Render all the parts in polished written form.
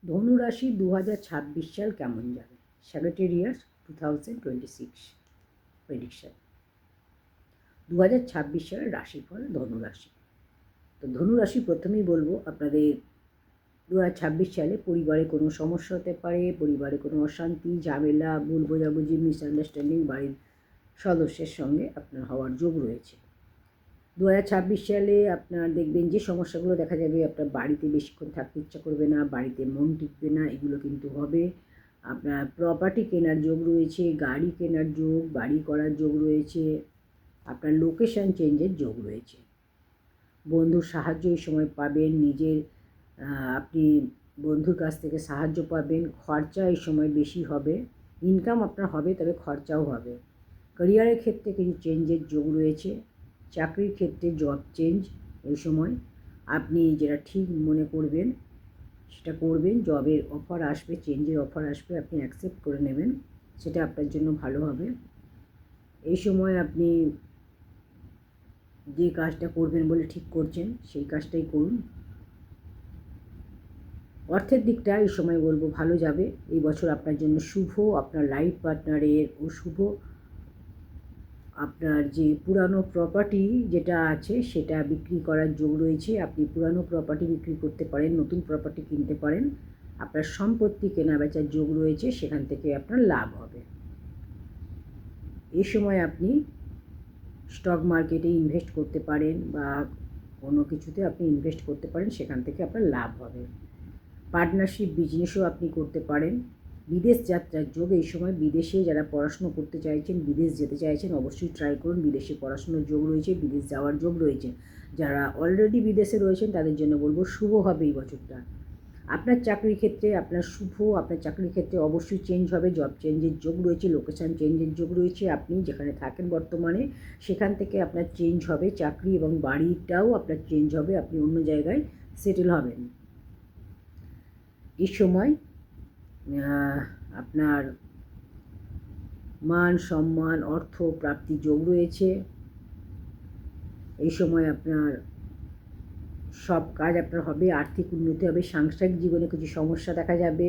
ধনুরাশি 2026 সাল কেমন যাবে? Sagittarius 2026 prediction. 2026 সালের রাশিফল ধনুরাশি। তো ধনুরাশি প্রথমেই বলবো, আপনাদের 2026 সালে পরিবারে কোনো সমস্যা হতে পারে, পরিবারে কোনো অশান্তি, ঝামেলা, ভুল বোঝাবুঝি, মিসআন্ডারস্ট্যান্ডিং বাড়ির সদস্যের সঙ্গে আপনার হওয়ার যোগ রয়েছে। 2026 সালে আপনার দেখবেন যে সমস্যাগুলো দেখা যাবে, আপনার বাড়িতে বেশিক্ষণ থাকতে ইচ্ছা করবে না, বাড়িতে মন টিকবে না, এগুলো কিন্তু হবে। আপনার প্রপার্টি কেনার যোগ রয়েছে, গাড়ি কেনার যোগ, বাড়ি করার যোগ রয়েছে, আপনার লোকেশান চেঞ্জের যোগ রয়েছে। বন্ধুর সাহায্য এই সময় পাবেন, আপনি বন্ধুর কাছ থেকে সাহায্য পাবেন। খরচা এই সময় বেশি হবে, ইনকাম আপনার হবে তবে খরচাও হবে। ক্যারিয়ারের ক্ষেত্রে কিছু চেঞ্জের যোগ রয়েছে, চাকরির ক্ষেত্রে জব চেঞ্জ এই সময়। আপনি যেটা ঠিক মনে করবেন সেটা করবেন, জবের অফার আসবে, চেঞ্জের অফার আসবে, আপনি অ্যাকসেপ্ট করে নেবেন, সেটা আপনার জন্য ভালো হবে। এই সময় আপনি যে কাজটা করবেন বলে ঠিক করছেন সেই কাজটাই করুন। অর্থের দিকটা এই সময় বলবো ভালো যাবে, এই বছর আপনার জন্য শুভ। আপনার লাইফ পার্টনারের ও শুভ। আপনার যে পুরানো প্রপার্টি যেটা আছে সেটা বিক্রি করার যোগ রয়েছে, আপনি পুরানো প্রপার্টি বিক্রি করতে পারেন, নতুন প্রপার্টি কিনতে পারেন। আপনার সম্পত্তি কেনা বেচার যোগ রয়েছে, সেখান থেকে আপনার লাভ হবে। এই সময় আপনি স্টক মার্কেটে ইনভেস্ট করতে পারেন বা কোনো কিছুতে আপনি ইনভেস্ট করতে পারেন, সেখান থেকে আপনার লাভ হবে। পার্টনারশিপ বিজনেসও আপনি করতে পারেন। বিদেশ যাত্রার যোগ এই সময়, বিদেশে যারা পড়াশুনো করতে চাইছেন, বিদেশ যেতে চাইছেন, অবশ্যই ট্রাই করুন। বিদেশে পড়াশুনোর যোগ রয়েছে, বিদেশ যাওয়ার যোগ রয়েছে। যারা অলরেডি বিদেশে রয়েছেন তাদের জন্য বলবো শুভ হবে এই বছরটা। আপনার চাকরির ক্ষেত্রে আপনার শুভ, আপনার চাকরির ক্ষেত্রে অবশ্যই চেঞ্জ হবে, জব চেঞ্জের যোগ রয়েছে, লোকেশান চেঞ্জের যোগ রয়েছে। আপনি যেখানে থাকেন বর্তমানে সেখান থেকে আপনার চেঞ্জ হবে, চাকরি এবং বাড়িটাও আপনার চেঞ্জ হবে, আপনি অন্য জায়গায় সেটেল হবেন। এই সময় আপনার মান সম্মান, অর্থ প্রাপ্তি যোগ রয়েছে। এই সময় আপনার সব কাজ আপনার হবে, আর্থিক উন্নতি হবে, সাংসারিক জীবনে কিছু সমস্যা দেখা যাবে।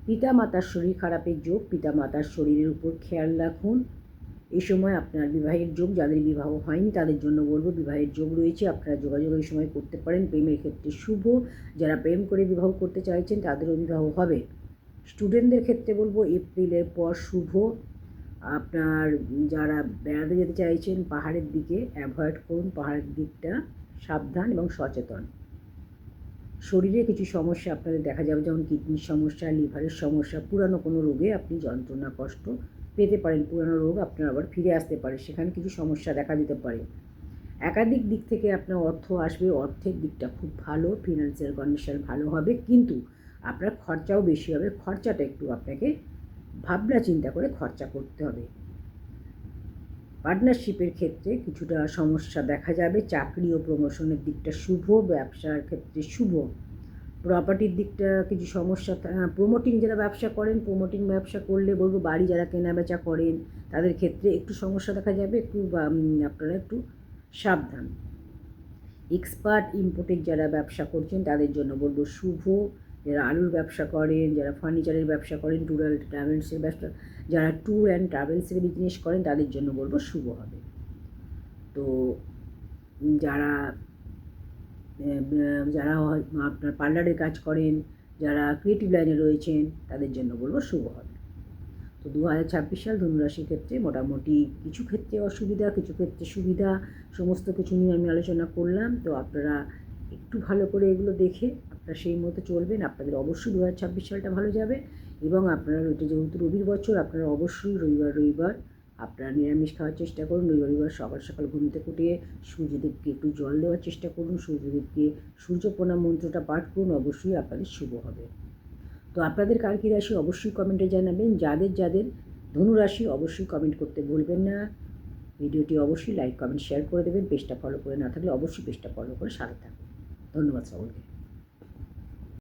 পিতা মাতার শরীর খারাপের যোগ, পিতা মাতার শরীরের উপর খেয়াল রাখুন। এই সময় আপনার বিবাহের যোগ, যাদের বিবাহ হয়নি তাদের জন্য বলবো বিবাহের যোগ রয়েছে, আপনারা যোগাযোগ এই সময় করতে পারেন। প্রেমের ক্ষেত্রে শুভ, যারা প্রেম করে বিবাহ করতে চাইছেন তাদেরও বিবাহ হবে। স্টুডেন্টদের ক্ষেত্রে বলবো এপ্রিলের পর শুভ। আপনার যারা বেড়াতে যেতে চাইছেন পাহাড়ের দিকে অ্যাভয়েড করুন, পাহাড়ের দিকটা সাবধান এবং সচেতন। শরীরে কিছু সমস্যা আপনাদের দেখা যাবে, যেমন কিডনির সমস্যা, লিভারের সমস্যা, পুরানো কোনো রোগে আপনি যন্ত্রণা কষ্ট পেতে পারেন, পুরানো রোগ আপনার আবার ফিরে আসতে পারে, সেখানে কিছু সমস্যা দেখা দিতে পারে। একাধিক দিক থেকে আপনার অর্থ আসবে, অর্থের দিকটা খুব ভালো, ফিনান্সিয়াল কন্ডিশন ভালো হবে, কিন্তু আপনার খরচাও বেশি হবে, খরচাটা একটু আপনাকে ভাবনা চিন্তা করে খরচা করতে হবে। পার্টনারশিপের ক্ষেত্রে কিছুটা সমস্যা দেখা যাবে, চাকরি ও প্রমোশনের দিকটা শুভ, ব্যবসার ক্ষেত্রে শুভ। প্রপার্টির দিকটা কিছু সমস্যা, প্রমোটিং যারা ব্যবসা করেন, প্রমোটিং ব্যবসা করলে বলবো, বাড়ি যারা কেনাবেচা করেন তাদের ক্ষেত্রে একটু সমস্যা দেখা যাবে, আপনারা একটু সাবধান। এক্সপার্ট ইম্পোর্টের যারা ব্যবসা করছেন তাদের জন্য বলবো শুভ। যারা আলুর ব্যবসা করেন, যারা ফার্নিচারের ব্যবসা করেন, ট্রাভেলসের ব্যবসা, যারা ট্যুর অ্যান্ড ট্রাভেলসের বিজনেস করেন তাদের জন্য বলবো শুভ হবে। তো যারা যারা আপনার পার্লারের কাজ করেন, যারা ক্রিয়েটিভ লাইনে রয়েছেন তাদের জন্য বলবো শুভ হবে। তো 2026 সাল ধনুরাশির ক্ষেত্রে মোটামুটি কিছু ক্ষেত্রে অসুবিধা, কিছু ক্ষেত্রে সুবিধা, সমস্ত কিছু নিয়ে আমি আলোচনা করলাম। তো আপনারা একটু ভালো করে এগুলো দেখে আপনারা সেই মতো চলবেন, আপনাদের অবশ্যই 2026 সালটা ভালো যাবে। এবং আপনারা যেহেতু রবির বছর, আপনারা অবশ্যই রবিবার আপনারা নিরামিষ খাওয়ার চেষ্টা করুন। রবিবার সকাল সকাল ঘুম থেকে উঠে সূর্যদেবকে একটু জল দেওয়ার চেষ্টা করুন, সূর্যদেবকে সূর্য প্রণাম মন্ত্রটা পাঠ করুন, অবশ্যই আপনাদের শুভ হবে। তো আপনাদের কার কী রাশি অবশ্যই কমেন্টে জানাবেন। যাদের ধনুরাশি অবশ্যই কমেন্ট করতে ভুলবেন না। ভিডিওটি অবশ্যই লাইক কমেন্ট শেয়ার করে দেবেন। পেজটা ফলো করে না থাকলে অবশ্যই পেজটা ফলো করে সাথে থাকুন। ধন্যবাদ সকলকে।